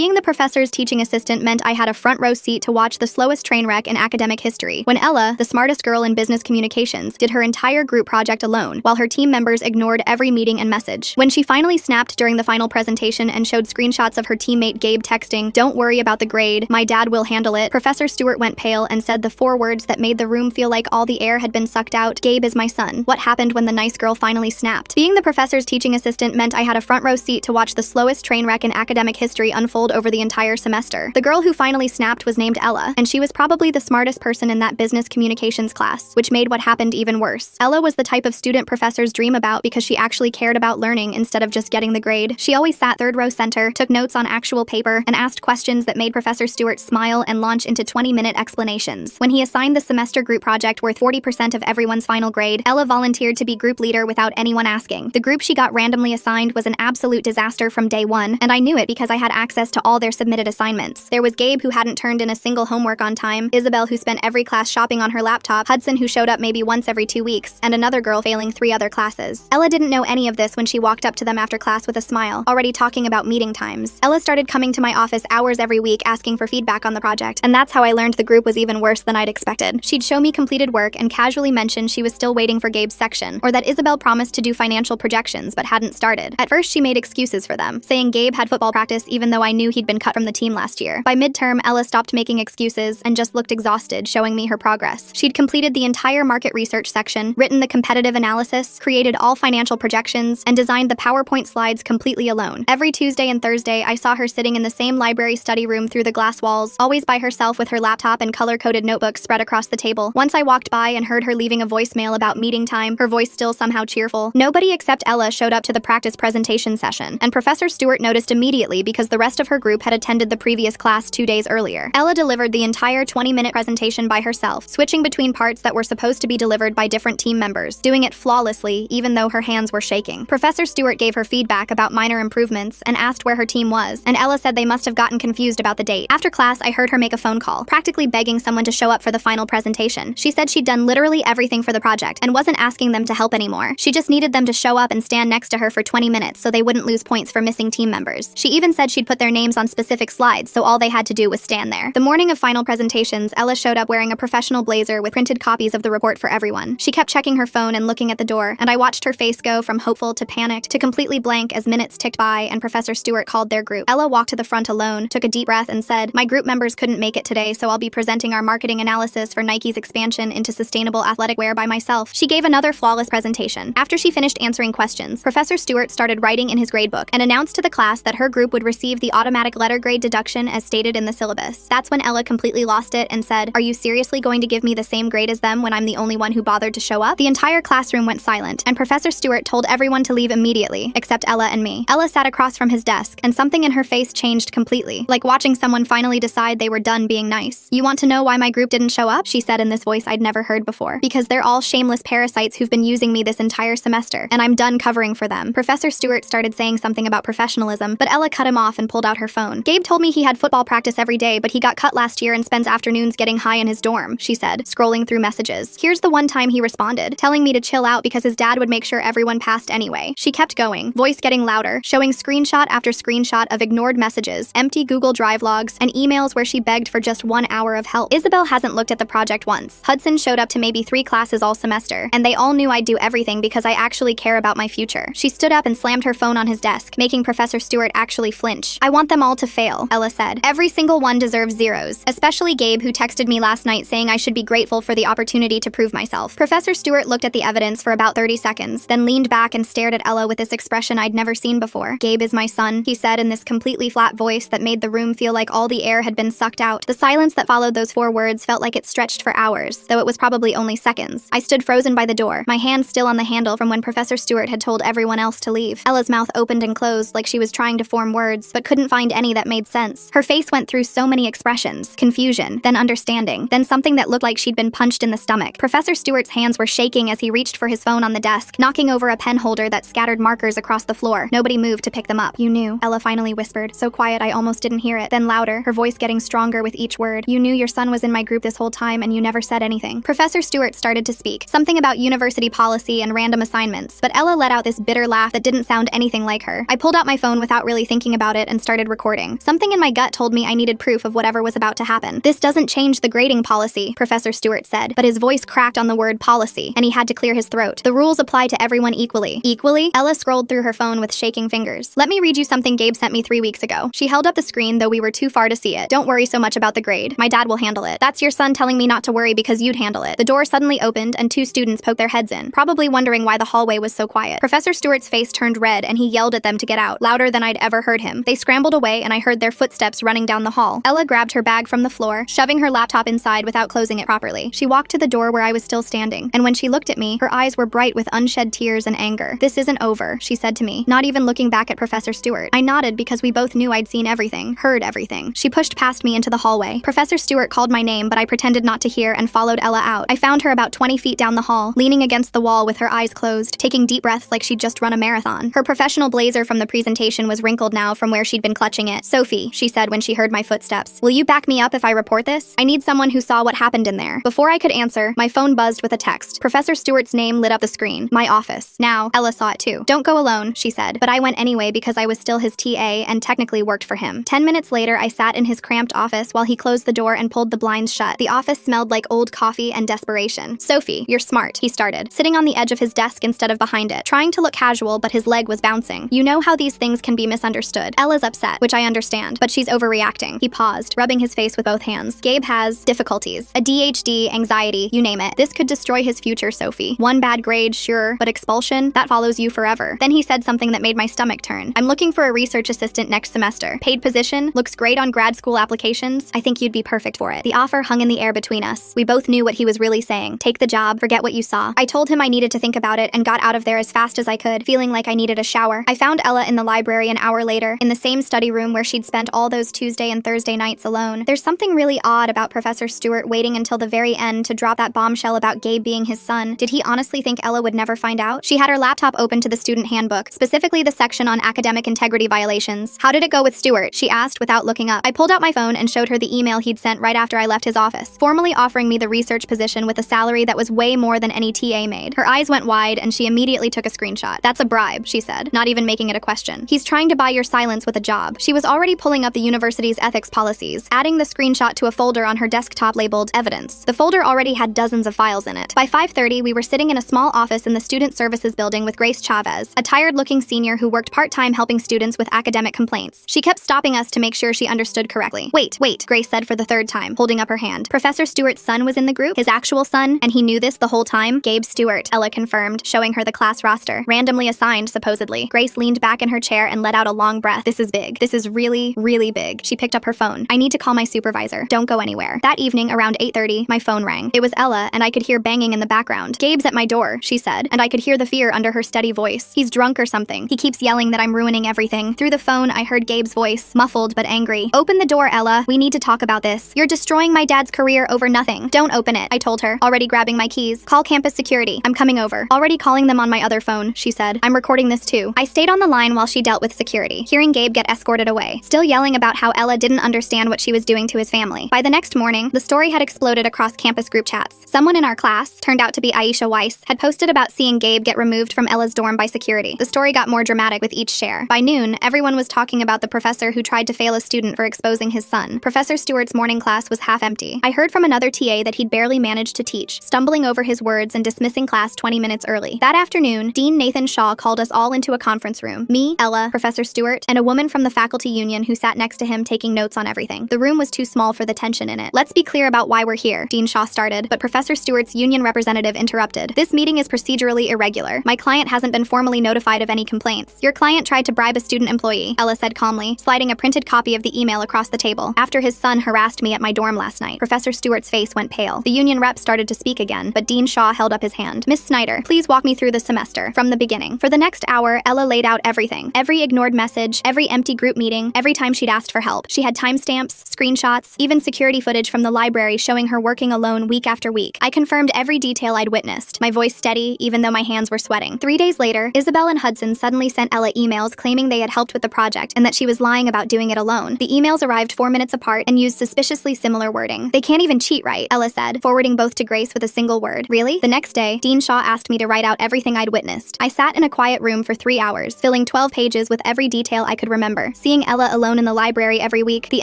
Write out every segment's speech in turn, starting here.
Being the professor's teaching assistant meant I had a front row seat to watch the slowest train wreck in academic history, when Ella, the smartest girl in business communications, did her entire group project alone, while her team members ignored every meeting and message. When she finally snapped during the final presentation and showed screenshots of her teammate Gabe texting, "Don't worry about the grade, my dad will handle it," Professor Stewart went pale and said the 4 words that made the room feel like all the air had been sucked out: "Gabe is my son." What happened when the nice girl finally snapped? Being the professor's teaching assistant meant I had a front row seat to watch the slowest train wreck in academic history unfold over the entire semester. The girl who finally snapped was named Ella, and she was probably the smartest person in that business communications class, which made what happened even worse. Ella was the type of student professors dream about because she actually cared about learning instead of just getting the grade. She always sat third row center, took notes on actual paper, and asked questions that made Professor Stewart smile and launch into 20-minute explanations. When he assigned the semester group project worth 40% of everyone's final grade, Ella volunteered to be group leader without anyone asking. The group she got randomly assigned was an absolute disaster from day one, and I knew it because I had access to all their submitted assignments. There was Gabe, who hadn't turned in a single homework on time, Isabel, who spent every class shopping on her laptop, Hudson, who showed up maybe once every 2 weeks, and another girl failing 3 other classes. Ella didn't know any of this when she walked up to them after class with a smile, already talking about meeting times. Ella started coming to my office hours every week asking for feedback on the project, and that's how I learned the group was even worse than I'd expected. She'd show me completed work and casually mention she was still waiting for Gabe's section, or that Isabel promised to do financial projections but hadn't started. At first, she made excuses for them, saying Gabe had football practice even though I knew he'd been cut from the team last year. By midterm, Ella stopped making excuses and just looked exhausted, showing me her progress. She'd completed the entire market research section, written the competitive analysis, created all financial projections, and designed the PowerPoint slides completely alone. Every Tuesday and Thursday, I saw her sitting in the same library study room through the glass walls, always by herself with her laptop and color-coded notebooks spread across the table. Once I walked by and heard her leaving a voicemail about meeting time, her voice still somehow cheerful. Nobody except Ella showed up to the practice presentation session, and Professor Stewart noticed immediately because the rest of her group had attended the previous class 2 days earlier. Ella delivered the entire 20-minute presentation by herself, switching between parts that were supposed to be delivered by different team members, doing it flawlessly even though her hands were shaking. Professor Stewart gave her feedback about minor improvements and asked where her team was, and Ella said they must have gotten confused about the date. After class, I heard her make a phone call, practically begging someone to show up for the final presentation. She said she'd done literally everything for the project and wasn't asking them to help anymore. She just needed them to show up and stand next to her for 20 minutes so they wouldn't lose points for missing team members. She even said she'd put their names on specific slides so all they had to do was stand there. The morning of final presentations, Ella showed up wearing a professional blazer with printed copies of the report for everyone. She kept checking her phone and looking at the door, and I watched her face go from hopeful to panicked to completely blank as minutes ticked by and Professor Stewart called their group. Ella walked to the front alone, took a deep breath, and said, "My group members couldn't make it today, so I'll be presenting our marketing analysis for Nike's expansion into sustainable athletic wear by myself." She gave another flawless presentation. After she finished answering questions, Professor Stewart started writing in his gradebook and announced to the class that her group would receive the automatic letter grade deduction as stated in the syllabus. That's when Ella completely lost it and said, "Are you seriously going to give me the same grade as them when I'm the only one who bothered to show up?" The entire classroom went silent, and Professor Stewart told everyone to leave immediately, except Ella and me. Ella sat across from his desk, and something in her face changed completely, like watching someone finally decide they were done being nice. "You want to know why my group didn't show up?" she said in this voice I'd never heard before. "Because they're all shameless parasites who've been using me this entire semester, and I'm done covering for them." Professor Stewart started saying something about professionalism, but Ella cut him off and pulled out her phone. "Gabe told me he had football practice every day, but he got cut last year and spends afternoons getting high in his dorm," she said, scrolling through messages. "Here's the one time he responded, telling me to chill out because his dad would make sure everyone passed anyway." She kept going, voice getting louder, showing screenshot after screenshot of ignored messages, empty Google Drive logs, and emails where she begged for just 1 hour of help. Isabel hasn't looked at the project once. Hudson showed up to maybe 3 classes all semester, and they all knew I'd do everything because I actually care about my future. She stood up and slammed her phone on his desk, making Professor Stewart actually flinch. "I want them all to fail," Ella said. "Every single one deserves zeros, especially Gabe, who texted me last night saying I should be grateful for the opportunity to prove myself." Professor Stewart looked at the evidence for about 30 seconds, then leaned back and stared at Ella with this expression I'd never seen before. "Gabe is my son," he said in this completely flat voice that made the room feel like all the air had been sucked out. The silence that followed those 4 words felt like it stretched for hours, though it was probably only seconds. I stood frozen by the door, my hand still on the handle from when Professor Stewart had told everyone else to leave. Ella's mouth opened and closed like she was trying to form words, but couldn't find any that made sense. Her face went through so many expressions: confusion, then understanding, then something that looked like she'd been punched in the stomach. Professor Stewart's hands were shaking as he reached for his phone on the desk, knocking over a pen holder that scattered markers across the floor. Nobody moved to pick them up. "You knew," Ella finally whispered, so quiet I almost didn't hear it, then louder, her voice getting stronger with each word. "You knew your son was in my group this whole time and you never said anything." Professor Stewart started to speak, something about university policy and random assignments, but Ella let out this bitter laugh that didn't sound anything like her. I pulled out my phone without really thinking about it and started recording. Something in my gut told me I needed proof of whatever was about to happen. This doesn't change the grading policy, Professor Stewart said, but his voice cracked on the word policy, and he had to clear his throat. The rules apply to everyone equally. Equally? Ella scrolled through her phone with shaking fingers. Let me read you something Gabe sent me 3 weeks ago. She held up the screen, though we were too far to see it. Don't worry so much about the grade. My dad will handle it. That's your son telling me not to worry because you'd handle it. The door suddenly opened and 2 students poked their heads in, probably wondering why the hallway was so quiet. Professor Stewart's face turned red and he yelled at them to get out, louder than I'd ever heard him. They scrambled away and I heard their footsteps running down the hall. Ella grabbed her bag from the floor, shoving her laptop inside without closing it properly. She walked to the door where I was still standing, and when she looked at me, her eyes were bright with unshed tears and anger. This isn't over, she said to me, not even looking back at Professor Stewart. I nodded because we both knew I'd seen everything, heard everything. She pushed past me into the hallway. Professor Stewart called my name, but I pretended not to hear and followed Ella out. I found her about 20 feet down the hall, leaning against the wall with her eyes closed, taking deep breaths like she'd just run a marathon. Her professional blazer from the presentation was wrinkled now from where she'd been clutching it. Sophie, she said when she heard my footsteps, will you back me up if I report this? I need someone who saw what happened in there. Before I could answer, my phone buzzed with a text. Professor Stewart's name lit up the screen. My office. Now, Ella saw it too. Don't go alone, she said, but I went anyway because I was still his TA and technically worked for him. 10 minutes later, I sat in his cramped office while he closed the door and pulled the blinds shut. The office smelled like old coffee and desperation. Sophie, you're smart, he started, sitting on the edge of his desk instead of behind it, trying to look casual, but his leg was bouncing. You know how these things can be misunderstood. Ella's upset, which I understand, but she's overreacting. He paused, rubbing his face with both hands. Gabe has difficulties. ADHD, anxiety, you name it. This could destroy his future, Sophie. One bad grade, sure, but expulsion? That follows you forever. Then he said something that made my stomach turn. I'm looking for a research assistant next semester. Paid position, looks great on grad school applications. I think you'd be perfect for it. The offer hung in the air between us. We both knew what he was really saying. Take the job, forget what you saw. I told him I needed to think about it and got out of there as fast as I could, feeling like I needed a shower. I found Ella in the library an hour later, in the same study room where she'd spent all those Tuesday and Thursday nights alone. There's something really odd about Professor Stewart waiting until the very end to drop that bombshell about Gabe being his son. Did he honestly think Ella would never find out? She had her laptop open to the student handbook, specifically the section on academic integrity violations. How did it go with Stewart? She asked without looking up. I pulled out my phone and showed her the email he'd sent right after I left his office, formally offering me the research position with a salary that was way more than any TA made. Her eyes went wide and she immediately took a screenshot. That's a bribe, she said, not even making it a question. He's trying to buy your silence with a job. She was already pulling up the university's ethics policies, adding the screenshot to a folder on her desktop labeled Evidence. The folder already had dozens of files in it. By 5:30, we were sitting in a small office in the Student Services building with Grace Chavez, a tired-looking senior who worked part-time helping students with academic complaints. She kept stopping us to make sure she understood correctly. Wait, Grace said for the 3rd time, holding up her hand. Professor Stewart's son was in the group? His actual son? And he knew this the whole time? Gabe Stewart, Ella confirmed, showing her the class roster. Randomly assigned, supposedly. Grace leaned back in her chair and let out a long breath. This is big. This is really, really big. She picked up her phone. I need to call my supervisor. Don't go anywhere. That evening, around 8:30, my phone rang. It was Ella, and I could hear banging in the background. Gabe's at my door, she said, and I could hear the fear under her steady voice. He's drunk or something. He keeps yelling that I'm ruining everything. Through the phone, I heard Gabe's voice, muffled but angry. Open the door, Ella. We need to talk about this. You're destroying my dad's career over nothing. Don't open it, I told her, already grabbing my keys. Call campus security. I'm coming over. Already calling them on my other phone, she said. I'm recording this too. I stayed on the line while she dealt with security, hearing Gabe get escorted away, still yelling about how Ella didn't understand what she was doing to his family. By the next morning, the story had exploded across campus group chats. Someone in our class, turned out to be Aisha Weiss, had posted about seeing Gabe get removed from Ella's dorm by security. The story got more dramatic with each share. By noon, everyone was talking about the professor who tried to fail a student for exposing his son. Professor Stewart's morning class was half empty. I heard from another TA that he'd barely managed to teach, stumbling over his words and dismissing class 20 minutes early. That afternoon, Dean Nathan Shaw called us all into a conference room. Me, Ella, Professor Stewart, and a woman from the faculty union who sat next to him taking notes on everything. The room was too small for the tension in it. Let's be clear about why we're here, Dean Shaw started, but Professor Stewart's union representative interrupted. This meeting is procedurally irregular. My client hasn't been formally notified of any complaints. Your client tried to bribe a student employee, Ella said calmly, sliding a printed copy of the email across the table. After his son harassed me at my dorm last night. Professor Stewart's face went pale. The union rep started to speak again, but Dean Shaw held up his hand. Miss Snyder, please walk me through the semester, from the beginning. For the next hour, Ella laid out everything. Every ignored message, every empty group meeting, every time she'd asked for help. She had timestamps, screenshots, even security footage from the library showing her working alone week after week. I confirmed every detail I'd witnessed, my voice steady, even though my hands were sweating. 3 days later, Isabel and Hudson suddenly sent Ella emails claiming they had helped with the project and that she was lying about doing it alone. The emails arrived 4 minutes apart and used suspiciously similar wording. They can't even cheat right, Ella said, forwarding both to Grace with a single word. Really? The next day, Dean Shaw asked me to write out everything I'd witnessed. I sat in a quiet room for 3 hours, filling 12 pages with every detail I could remember. seeing Ella alone in the library every week, the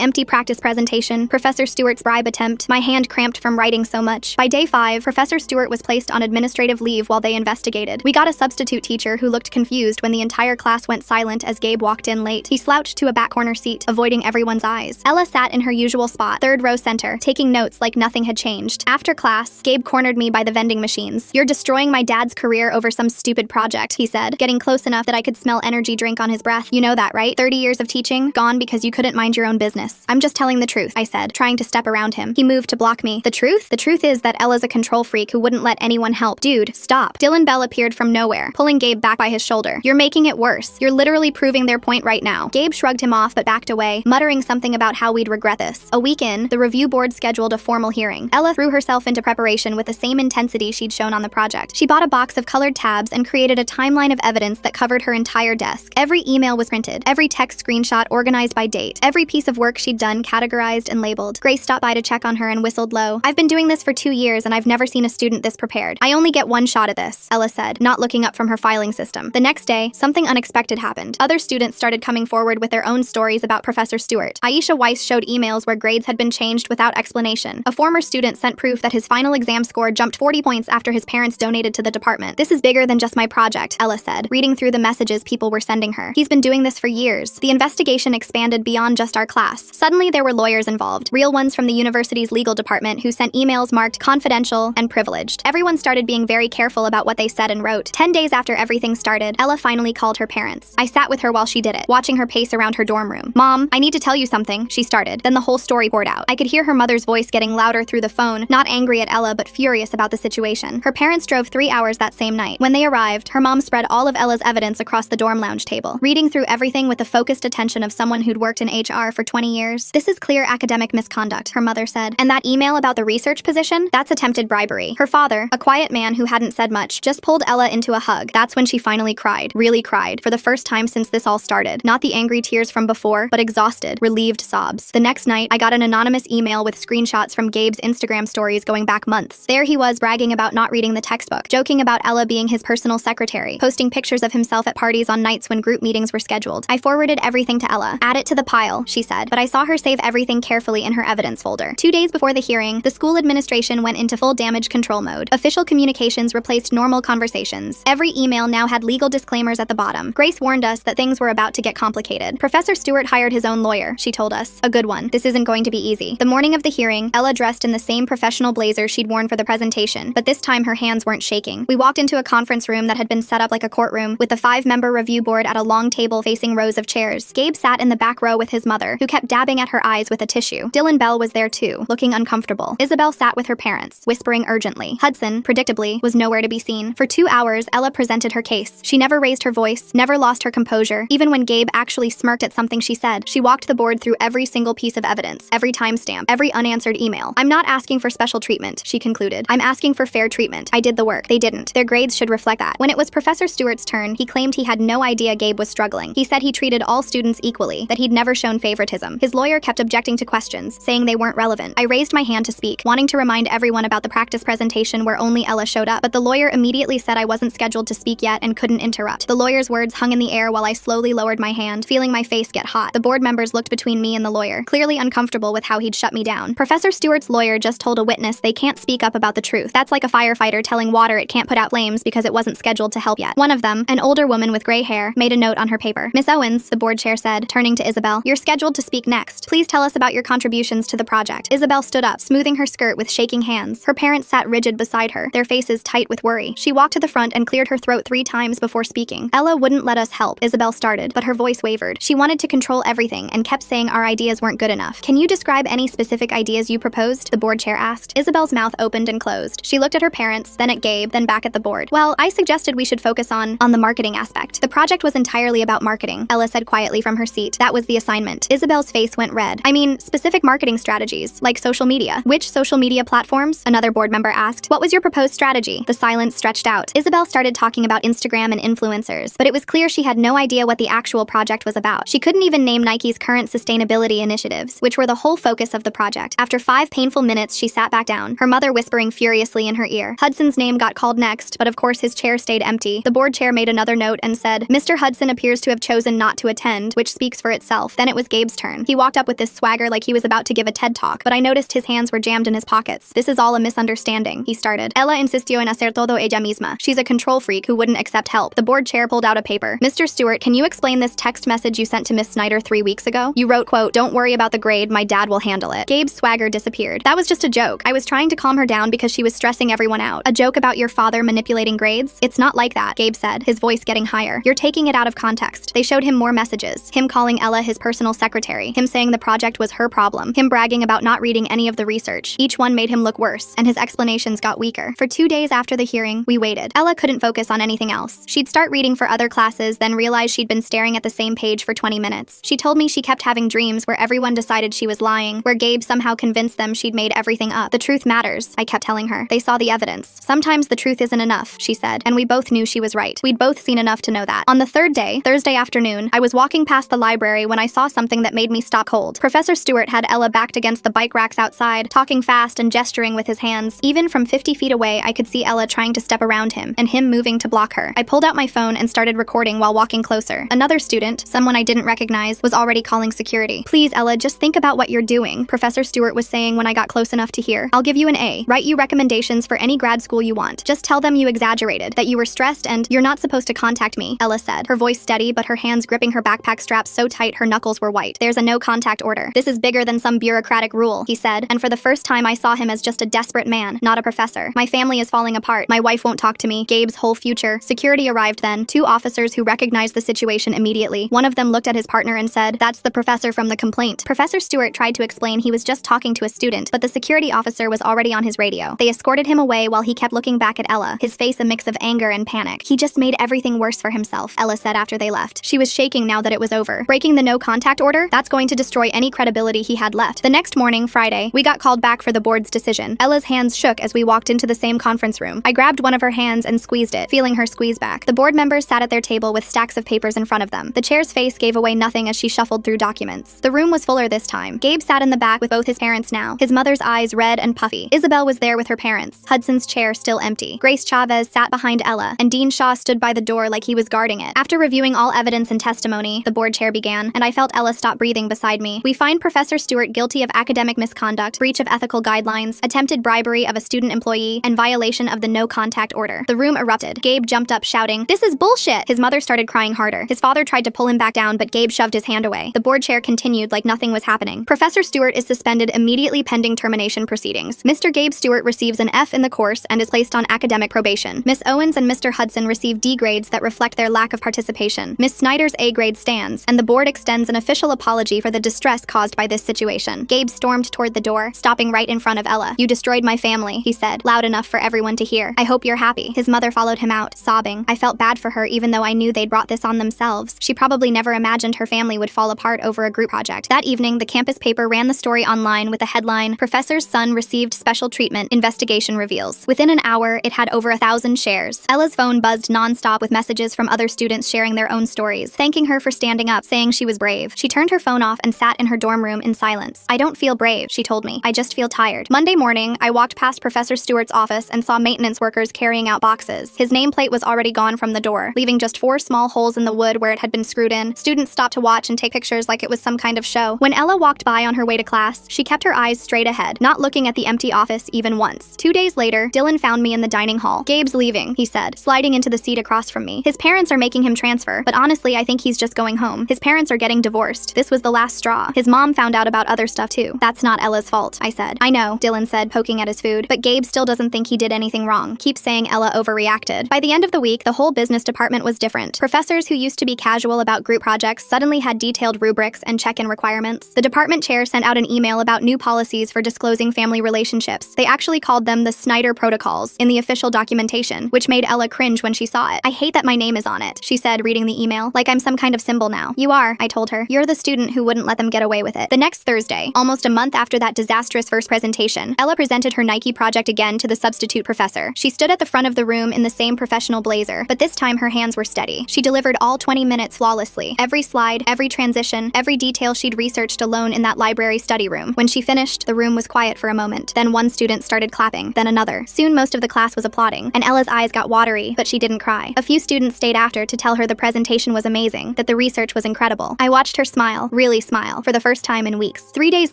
empty practice presentation, Professor Stewart's bribe attempt, my hand cramped from writing so much. By day 5, Professor Stewart was placed on administrative leave while they investigated. We got a substitute teacher who looked confused when the entire class went silent as Gabe walked in late. He slouched to a back corner seat, avoiding everyone's eyes. Ella sat in her usual spot, third row center, taking notes like nothing had changed. After class, Gabe cornered me by the vending machines. "You're destroying my dad's career over some stupid project," he said, getting close enough that I could smell energy drink on his breath. "You know that, right? 30 years of teaching, gone because you couldn't mind your own business." "I'm just telling the truth," I said, trying to step around him. He moved to block me. "The truth? The truth is that Ella's a control freak who wouldn't let anyone help." "Dude, stop." Dylan Bell appeared from nowhere, pulling Gabe back by his shoulder. "You're making it worse. You're literally proving their point right now." Gabe shrugged him off but backed away, muttering something about how we'd regret this. A week in, the review board scheduled a formal hearing. Ella threw herself into preparation with the same intensity she'd shown on the project. She bought a box of colored tabs and created a timeline of evidence that covered her entire desk. Every email was printed, every text screenshot organized by date, every piece of work she'd done categorized and labeled. Grace stopped by to check on her and whistled low. "I've been doing this for 2 years and I've never seen a student this prepared. I only get one shot at this," Ella said, not looking up from her filing system. The next day, something unexpected happened. Other students started coming forward with their own stories about Professor Stewart. Aisha Weiss showed emails where grades had been changed without explanation. A former student sent proof that his final exam score jumped 40 points after his parents donated to the department. "This is bigger than just my project," Ella said, reading through the messages people were sending her. "He's been doing this for years." The investigation expanded beyond just our class. Suddenly there were lawyers involved, real ones from the university's legal department who sent emails marked confidential and privileged. Everyone started being very careful about what they said and wrote. 10 days after everything started, Ella finally called her parents. I sat with her while she did it, watching her pace around her dorm room. "Mom, I need to tell you something," she started. Then the whole story poured out. I could hear her mother's voice getting louder through the phone, not angry at Ella but furious about the situation. Her parents drove 3 hours that same night. When they arrived, her mom spread all of Ella's evidence across the dorm lounge table, reading through everything with the focused attention of someone who'd worked in HR for 20 years. "This is clear academic misconduct," her mother said. "And that email about the research position? That's attempted bribery." Her father, a quiet man who hadn't said much, just pulled Ella into a hug. That's when she finally cried, really cried, for the first time since this all started. Not the angry tears from before, but exhausted, relieved sobs. The next night, I got an anonymous email with screenshots from Gabe's Instagram stories going back months. There he was bragging about not reading the textbook, joking about Ella being his personal secretary, posting pictures of himself at parties on nights when group meetings were scheduled. I forwarded everything to Ella. "Add it to the pile," she said, but I saw her save everything carefully in her evidence folder. 2 days before the hearing, the school administration went into full damage control mode. Official communications replaced normal conversations. Every email now had legal disclaimers at the bottom. Grace warned us that things were about to get complicated. Professor Stewart hired his own lawyer, she told us. A good one. This isn't going to be easy. The morning of the hearing, Ella dressed in the same professional blazer she'd worn for the presentation, but this time her hands weren't shaking. We walked into a conference room that had been set up like a courtroom, with the 5-member review board at a long table facing rows of chairs. Gabe sat in the back row with his mother, who kept dabbing at her eyes with a tissue. Dylan Bell was there too, looking uncomfortable. Isabel sat with her parents, whispering urgently. Hudson, predictably, was nowhere to be seen. For 2 hours, Ella presented her case. She never raised her voice, never lost her composure. Even when Gabe actually smirked at something she said, she walked the board through every single piece of evidence, every timestamp, every unanswered email. "I'm not asking for special treatment," she concluded. "I'm asking for fair treatment. I did the work. They didn't. Their grades should reflect that." When it was Professor Stewart's turn, he claimed he had no idea Gabe was struggling. He said he treated all students equally, that he'd never shown favoritism. His lawyer kept objecting to questions, saying they weren't relevant. I raised my hand to speak, wanting to remind everyone about the practice presentation where only Ella showed up, but the lawyer immediately said I wasn't scheduled to speak yet and couldn't interrupt. The lawyer's words hung in the air while I slowly lowered my hand, feeling my face get hot. The board members looked between me and the lawyer, clearly uncomfortable with how he'd shut me down. Professor Stewart's lawyer just told a witness they can't speak up about the truth. That's like a firefighter telling water it can't put out flames because it wasn't scheduled to help yet. One of them, an older woman with gray hair, made a note on her paper. "Miss Owens," the board chair said, turning to Isabel, "you're scheduled to speak next. Please tell us about your contributions to the project." Isabel stood up, smoothing her skirt with shaking hands. Her parents sat rigid beside her, their faces tight with worry. She walked to the front and cleared her throat 3 times before speaking. "Ella wouldn't let us help," Isabel started, but her voice wavered. She wanted to control everything and kept saying our ideas weren't good enough. "Can you describe any specific ideas you proposed?" the board chair asked. Isabel's mouth opened and closed. She looked at her parents, then at Gabe, then back at the board. "Well, I suggested we should focus on the marketing aspect. The project was entirely about marketing," Ella said quietly from her seat. "That was the assignment." Isabel's face went red. "I mean, specific marketing strategies, like social media." "Which social media platforms?" another board member asked. "What was your proposed strategy?" The silence stretched out. Isabel started talking about Instagram and influencers, but it was clear she had no idea what the actual project was about. She couldn't even name Nike's current sustainability initiatives, which were the whole focus of the project. After 5 painful minutes, she sat back down, her mother whispering furiously in her ear. Hudson's name got called next, but of course his chair stayed empty. The board chair made another note and said, "Mr. Hudson appears to have chosen not to attend." second, which speaks for itself. Then it was Gabe's turn. He walked up with this swagger like he was about to give a TED talk, but I noticed his hands were jammed in his pockets. "This is all a misunderstanding," he started. "Ella insistió en hacer todo ella misma. She's a control freak who wouldn't accept help." The board chair pulled out a paper. "Mr. Stewart, can you explain this text message you sent to Miss Snyder 3 weeks ago? You wrote, quote, 'Don't worry about the grade, my dad will handle it.'" Gabe's swagger disappeared. "That was just a joke. I was trying to calm her down because she was stressing everyone out." "A joke about your father manipulating grades? It's not like that," Gabe said, his voice getting higher. "You're taking it out of context." They showed him more messages. Him calling Ella his personal secretary. Him saying the project was her problem. Him bragging about not reading any of the research. Each one made him look worse, and his explanations got weaker. For 2 days after the hearing, we waited. Ella couldn't focus on anything else. She'd start reading for other classes, then realize she'd been staring at the same page for 20 minutes. She told me she kept having dreams where everyone decided she was lying, where Gabe somehow convinced them she'd made everything up. "The truth matters," I kept telling her. "They saw the evidence. Sometimes the truth isn't enough," she said, and we both knew she was right. We'd both seen enough to know that. On the third day, Thursday afternoon, I was walking past the library when I saw something that made me stop cold. Professor Stewart had Ella backed against the bike racks outside, talking fast and gesturing with his hands. Even from 50 feet away, I could see Ella trying to step around him, and him moving to block her. I pulled out my phone and started recording while walking closer. Another student, someone I didn't recognize, was already calling security. "Please, Ella, just think about what you're doing," Professor Stewart was saying when I got close enough to hear. "I'll give you an A. Write you recommendations for any grad school you want. Just tell them you exaggerated, that you were stressed, and you're not supposed to contact me," Ella said, her voice steady but her hands gripping her backpack straps so tight her knuckles were white. "There's a no-contact order. This is bigger than some bureaucratic rule," he said, and for the first time I saw him as just a desperate man, not a professor. "My family is falling apart. My wife won't talk to me. Gabe's whole future." Security arrived then, 2 officers who recognized the situation immediately. One of them looked at his partner and said, "That's the professor from the complaint." Professor Stewart tried to explain he was just talking to a student, but the security officer was already on his radio. They escorted him away while he kept looking back at Ella, his face a mix of anger and panic. "He just made everything worse for himself," Ella said after they left. She was shaking now that it was over. "Breaking the no-contact order? That's going to destroy any credibility he had left." The next morning, Friday, we got called back for the board's decision. Ella's hands shook as we walked into the same conference room. I grabbed one of her hands and squeezed it, feeling her squeeze back. The board members sat at their table with stacks of papers in front of them. The chair's face gave away nothing as she shuffled through documents. The room was fuller this time. Gabe sat in the back with both his parents now, his mother's eyes red and puffy. Isabel was there with her parents, Hudson's chair still empty. Grace Chavez sat behind Ella, and Dean Shaw stood by the door like he was guarding it. After reviewing all evidence and testimony, the board chair began, and I felt Ella stop breathing beside me. "We find Professor Stewart guilty of academic misconduct, breach of ethical guidelines, attempted bribery of a student employee, and violation of the no-contact order." The room erupted. Gabe jumped up shouting, "This is bullshit!" His mother started crying harder. His father tried to pull him back down, but Gabe shoved his hand away. The board chair continued like nothing was happening. "Professor Stewart is suspended immediately pending termination proceedings. Mr. Gabe Stewart receives an F in the course and is placed on academic probation. Miss Owens and Mr. Hudson receive D grades that reflect their lack of participation. Miss Snyder's A grade stands, and the board extends an official apology for the distress caused by this situation." Gabe stormed toward the door, stopping right in front of Ella. "You destroyed my family," he said, loud enough for everyone to hear. "I hope you're happy." His mother followed him out, sobbing. I felt bad for her even though I knew they'd brought this on themselves. She probably never imagined her family would fall apart over a group project. That evening, the campus paper ran the story online with the headline, "Professor's son received special treatment, investigation reveals." Within an hour, it had over 1,000 shares. Ella's phone buzzed nonstop with messages from other students sharing their own stories, thanking her for standing up, saying she was brave. She turned her phone off and sat in her dorm room in silence. "I don't feel brave," she told me. "I just feel tired." Monday morning, I walked past Professor Stewart's office and saw maintenance workers carrying out boxes. His nameplate was already gone from the door, leaving just 4 small holes in the wood where it had been screwed in. Students stopped to watch and take pictures like it was some kind of show. When Ella walked by on her way to class, she kept her eyes straight ahead, not looking at the empty office even once. 2 days later, Dylan found me in the dining hall. "Gabe's leaving," he said, sliding into the seat across from me. "His parents are making him transfer, but honestly, I think he's just going home. His parents are getting divorced. This was the last straw. His mom found out about other stuff too." "That's not Ella's fault," I said. "I know," Dylan said, poking at his food, "but Gabe still doesn't think he did anything wrong. Keep saying Ella overreacted." By the end of the week, the whole business department was different. Professors who used to be casual about group projects suddenly had detailed rubrics and check-in requirements. The department chair sent out an email about new policies for disclosing family relationships. They actually called them the Snyder Protocols in the official documentation, which made Ella cringe when she saw it. "I hate that my name is on it," she said, reading the email, "like I'm some kind of symbol now." "You are," I told her. "You're the student who wouldn't let them get away with it." The next Thursday, almost a month after that disastrous first presentation, Ella presented her Nike project again to the substitute professor. She stood at the front of the room in the same professional blazer, but this time her hands were steady. She delivered all 20 minutes flawlessly. Every slide, every transition, every detail she'd researched alone in that library study room. When she finished, the room was quiet for a moment. Then one student started clapping, then another. Soon most of the class was applauding, and Ella's eyes got watery, but she didn't cry. A few students stayed after to tell her the presentation was amazing, that the research research was incredible. I watched her smile, really smile, for the first time in weeks. 3 days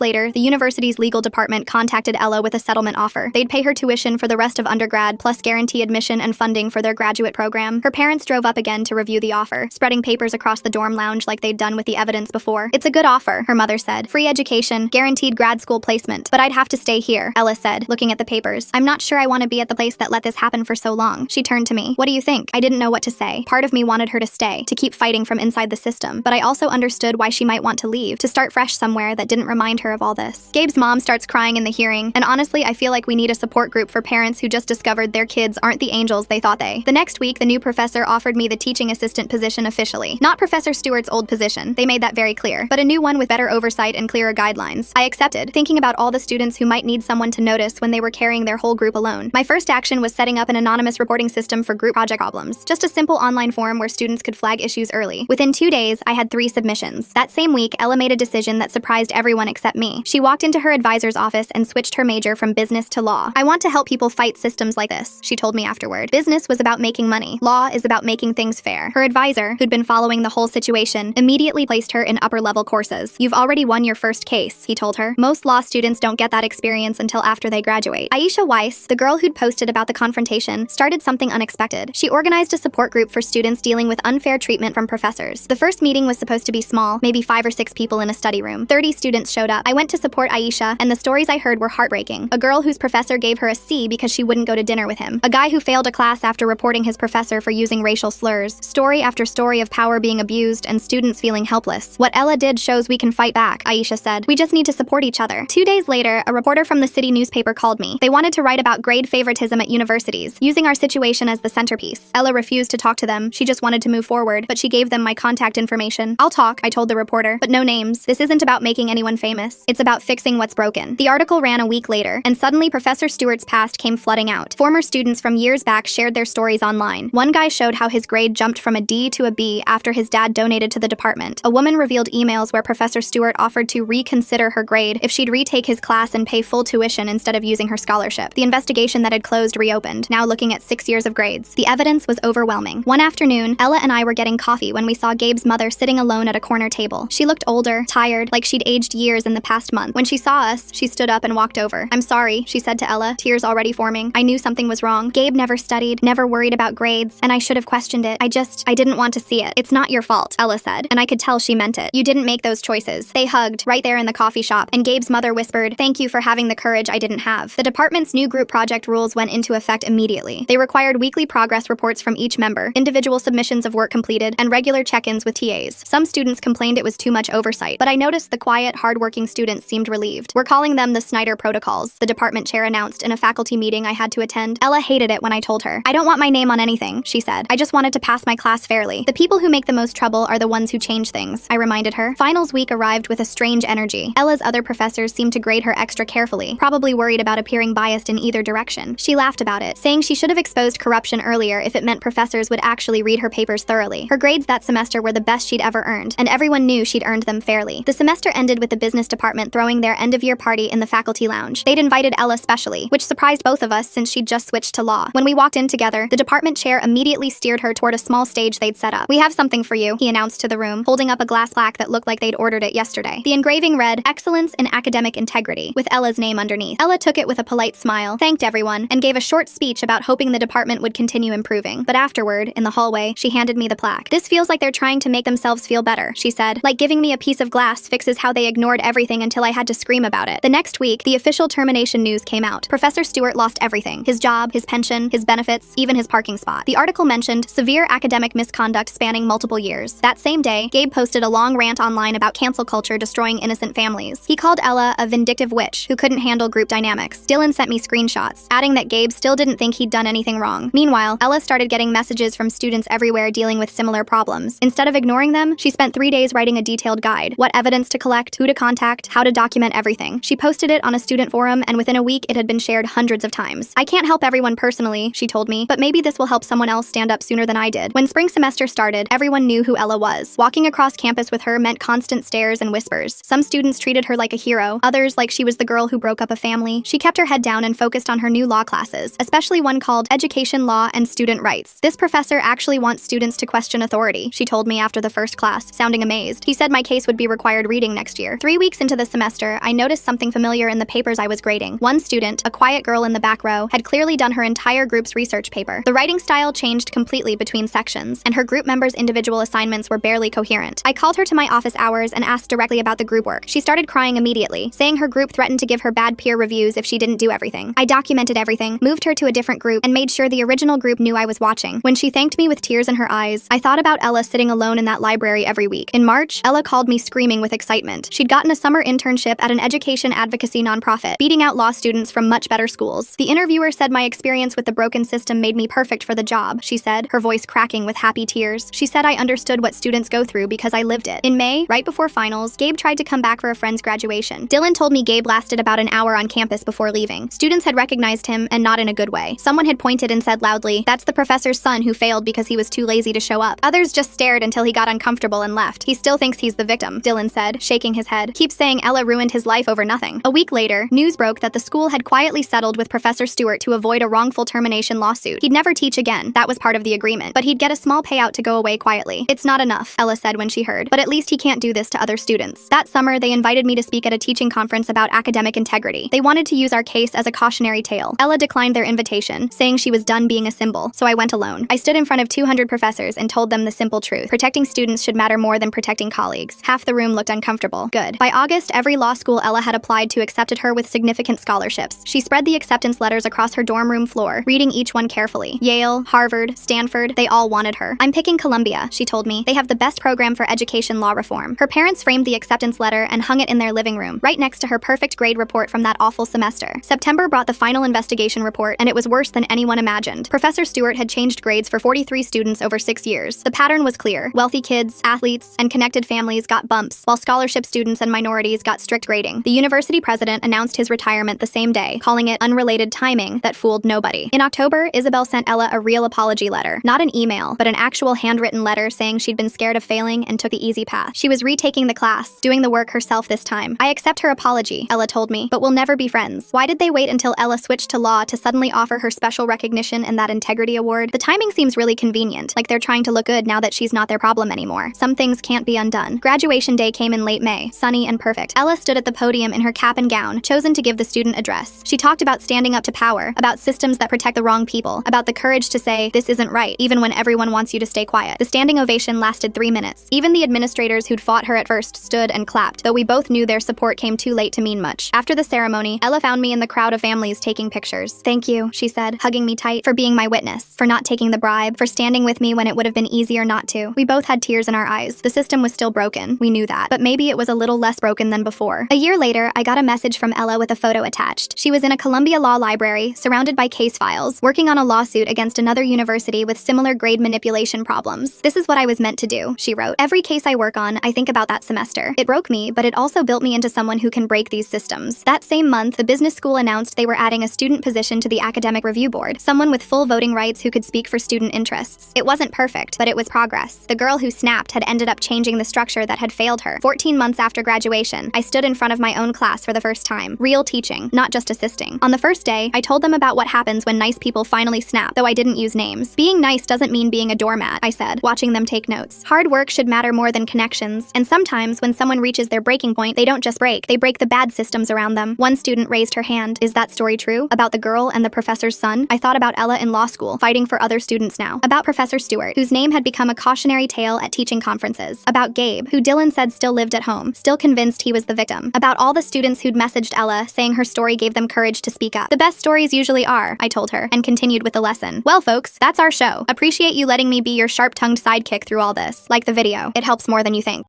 later, the university's legal department contacted Ella with a settlement offer. They'd pay her tuition for the rest of undergrad, plus guarantee admission and funding for their graduate program. Her parents drove up again to review the offer, spreading papers across the dorm lounge like they'd done with the evidence before. "It's a good offer," her mother said. "Free education, guaranteed grad school placement. But I'd have to stay here," Ella said, looking at the papers. "I'm not sure I want to be at the place that let this happen for so long." She turned to me. "What do you think?" I didn't know what to say. Part of me wanted her to stay, to keep fighting from inside the system, but I also understood why she might want to leave, to start fresh somewhere that didn't remind her of all this. Gabe's mom starts crying in the hearing, and honestly, I feel like we need a support group for parents who just discovered their kids aren't the angels they thought they. The next week, the new professor offered me the teaching assistant position officially. Not Professor Stewart's old position, they made that very clear, but a new one with better oversight and clearer guidelines. I accepted, thinking about all the students who might need someone to notice when they were carrying their whole group alone. My first action was setting up an anonymous reporting system for group project problems. Just a simple online forum where students could flag issues early. Within 2 days, I had 3 submissions. That same week, Ella made a decision that surprised everyone except me. She walked into her advisor's office and switched her major from business to law. "I want to help people fight systems like this," she told me afterward. "Business was about making money. Law is about making things fair." Her advisor, who'd been following the whole situation, immediately placed her in upper-level courses. "You've already won your first case," he told her. "Most law students don't get that experience until after they graduate." Aisha Weiss, the girl who'd posted about the confrontation, started something unexpected. She organized a support group for students dealing with unfair treatment from professors. The first meeting was supposed to be small, maybe 5 or 6 people in a study room. 30 students showed up. I went to support Aisha, and the stories I heard were heartbreaking. A girl whose professor gave her a C because she wouldn't go to dinner with him. A guy who failed a class after reporting his professor for using racial slurs. Story after story of power being abused and students feeling helpless. "What Ella did shows we can fight back," Aisha said. "We just need to support each other." 2 days later, a reporter from the city newspaper called me. They wanted to write about grade favoritism at universities, using our situation as the centerpiece. Ella refused to talk to them. She just wanted to move forward, but she gave them my contact information. "I'll talk," I told the reporter, "but no names. This isn't about making anyone famous. It's about fixing what's broken." The article ran a week later, and suddenly Professor Stewart's past came flooding out. Former students from years back shared their stories online. One guy showed how his grade jumped from a D to a B after his dad donated to the department. A woman revealed emails where Professor Stewart offered to reconsider her grade if she'd retake his class and pay full tuition instead of using her scholarship. The investigation that had closed reopened, now looking at 6 years of grades. The evidence was overwhelming. One afternoon, Ella and I were getting coffee when we saw Gabe's mother sitting alone at a corner table. She looked older, tired, like she'd aged years in the past month. When she saw us, she stood up and walked over. "I'm sorry," she said to Ella, tears already forming. "I knew something was wrong. Gabe never studied, never worried about grades, and I should have questioned it. I didn't want to see it. It's not your fault," Ella said, and I could tell she meant it. "You didn't make those choices." They hugged, right there in the coffee shop, and Gabe's mother whispered, "Thank you for having the courage I didn't have." The department's new group project rules went into effect immediately. They required weekly progress reports from each member, individual submissions of work completed, and regular check-ins with TAs. Some students complained it was too much oversight, but I noticed the quiet, hard-working students seemed relieved. "We're calling them the Snyder Protocols," the department chair announced in a faculty meeting I had to attend. Ella hated it when I told her. "I don't want my name on anything," she said. "I just wanted to pass my class fairly. The people who make the most trouble are the ones who change things," I reminded her. Finals week arrived with a strange energy. Ella's other professors seemed to grade her extra carefully, probably worried about appearing biased in either direction. She laughed about it, saying she should have exposed corruption earlier if it meant professors would actually read her papers thoroughly. Her grades that semester were the best she'd ever earned, and everyone knew she'd earned them fairly. The semester ended with the business department throwing their end-of-year party in the faculty lounge. They'd invited Ella specially, which surprised both of us since she'd just switched to law. When we walked in together, the department chair immediately steered her toward a small stage they'd set up. "We have something for you," he announced to the room, holding up a glass plaque that looked like they'd ordered it yesterday. The engraving read, "Excellence in Academic Integrity," with Ella's name underneath. Ella took it with a polite smile, thanked everyone, and gave a short speech about hoping the department would continue improving. But afterward, in the hallway, she handed me the plaque. "This feels like they're trying to make themselves feel better," she said. "Like giving me a piece of glass fixes how they ignored everything until I had to scream about it." The next week, the official termination news came out. Professor Stewart lost everything: his job, his pension, his benefits, even his parking spot. The article mentioned severe academic misconduct spanning multiple years. That same day, Gabe posted a long rant online about cancel culture destroying innocent families. He called Ella a vindictive witch who couldn't handle group dynamics. Dylan sent me screenshots, adding that Gabe still didn't think he'd done anything wrong. Meanwhile, Ella started getting messages from students everywhere dealing with similar problems. Instead of ignoring them, she spent 3 days writing a detailed guide: what evidence to collect, who to contact, how to document everything. She posted it on a student forum, and within a week it had been shared hundreds of times. "I can't help everyone personally," she told me, "but maybe this will help someone else stand up sooner than I did." When spring semester started, everyone knew who Ella was. Walking across campus with her meant constant stares and whispers. Some students treated her like a hero, others like she was the girl who broke up a family. She kept her head down and focused on her new law classes, especially one called Education, Law, and Student Rights. "This professor actually wants students to question authority," she told me after the first class, sounding amazed. He said my case would be required reading next year. 3 weeks into the semester, I noticed something familiar in the papers I was grading. One student, a quiet girl in the back row, had clearly done her entire group's research paper. The writing style changed completely between sections, and her group members' individual assignments were barely coherent. I called her to my office hours and asked directly about the group work. She started crying immediately, saying her group threatened to give her bad peer reviews if she didn't do everything. I documented everything, moved her to a different group, and made sure the original group knew I was watching. When she thanked me with tears in her eyes, I thought about Ella sitting alone in that library every week. In March, Ella called me screaming with excitement. She'd gotten a summer internship at an education advocacy nonprofit, beating out law students from much better schools. The interviewer said my experience with the broken system made me perfect for the job, she said, her voice cracking with happy tears. She said I understood what students go through because I lived it. In May, right before finals, Gabe tried to come back for a friend's graduation. Dylan told me Gabe lasted about an hour on campus before leaving. Students had recognized him, and not in a good way. Someone had pointed and said loudly, "That's the professor's son who failed because he was too lazy to show up." Others just stared until he got uncomfortable and left. "He still thinks he's the victim," Dylan said, shaking his head. "Keeps saying Ella ruined his life over nothing." A week later, news broke that the school had quietly settled with Professor Stewart to avoid a wrongful termination lawsuit. He'd never teach again, that was part of the agreement, but he'd get a small payout to go away quietly. "It's not enough," Ella said when she heard, "but at least he can't do this to other students." That summer, they invited me to speak at a teaching conference about academic integrity. They wanted to use our case as a cautionary tale. Ella declined their invitation, saying she was done being a symbol, so I went alone. I stood in front of 200 professors and told them the simple truth. Protecting students should matter more than protecting colleagues. Half the room looked uncomfortable. Good. By August, every law school Ella had applied to accepted her with significant scholarships. She spread the acceptance letters across her dorm room floor, reading each one carefully. Yale, Harvard, Stanford, they all wanted her. "I'm picking Columbia," she told me. "They have the best program for education law reform." Her parents framed the acceptance letter and hung it in their living room, right next to her perfect grade report from that awful semester. September brought the final investigation report, and it was worse than anyone imagined. Professor Stewart had changed grades for 43 students over 6 years. The pattern was clear. Wealthy kids, athletes, and connected families got bumps, while scholarship students and minorities got strict grading. The university president announced his retirement the same day, calling it unrelated timing that fooled nobody. In October, Isabel sent Ella a real apology letter. Not an email, but an actual handwritten letter saying she'd been scared of failing and took the easy path. She was retaking the class, doing the work herself this time. "I accept her apology," Ella told me, "but we'll never be friends." Why did they wait until Ella switched to law to suddenly offer her special recognition and that integrity award? The timing seems really convenient, like they're trying to look good now that she's not their problem anymore. Some things can't be undone. Graduation day came in late May, sunny and perfect. Ella stood at the podium in her cap and gown, chosen to give the student address. She talked about standing up to power, about systems that protect the wrong people, about the courage to say, "This isn't right," even when everyone wants you to stay quiet. The standing ovation lasted 3 minutes. Even the administrators who'd fought her at first stood and clapped, though we both knew their support came too late to mean much. After the ceremony, Ella found me in the crowd of families taking pictures. "Thank you," she said, hugging me tight, "for being my witness, for not taking the bribe, for standing with me when it would have been easier not to." We both had tears in our eyes. The system was still broken, we knew that, but maybe it was a little less broken than before. A year later, I got a message from Ella with a photo attached. She was in a Columbia Law library, surrounded by case files, working on a lawsuit against another university with similar grade manipulation problems. "This is what I was meant to do," she wrote. "Every case I work on, I think about that semester. It broke me, but it also built me into someone who can break these systems." That same month, the business school announced they were adding a student position to the academic review board, someone with full voting rights who could speak for student interests. It wasn't perfect, but it was progress. The girl who snapped had ended up changing the structure that had failed her. 14 months after graduation, I stood in front of my own class for the first time. Real teaching, not just assisting. On the first day, I told them about what happens when nice people finally snap, though I didn't use names. "Being nice doesn't mean being a doormat," I said, watching them take notes. "Hard work should matter more than connections, and sometimes when someone reaches their breaking point, they don't just break, they break the bad systems around them." One student raised her hand. "Is that story true? About the girl and the professor's son?" I thought about Ella in law school, fighting for other students now. About Professor Stewart, whose name had become a cautionary tale at teaching conferences. About Gabe, who Dylan said still lived at home, still convinced he was the victim. About all the students who'd messaged Ella, saying her story gave them courage to speak up. "The best stories usually are," I told her, and continued with the lesson. "Well, folks, that's our show. Appreciate you letting me be your sharp-tongued sidekick through all this. Like the video. It helps more than you think."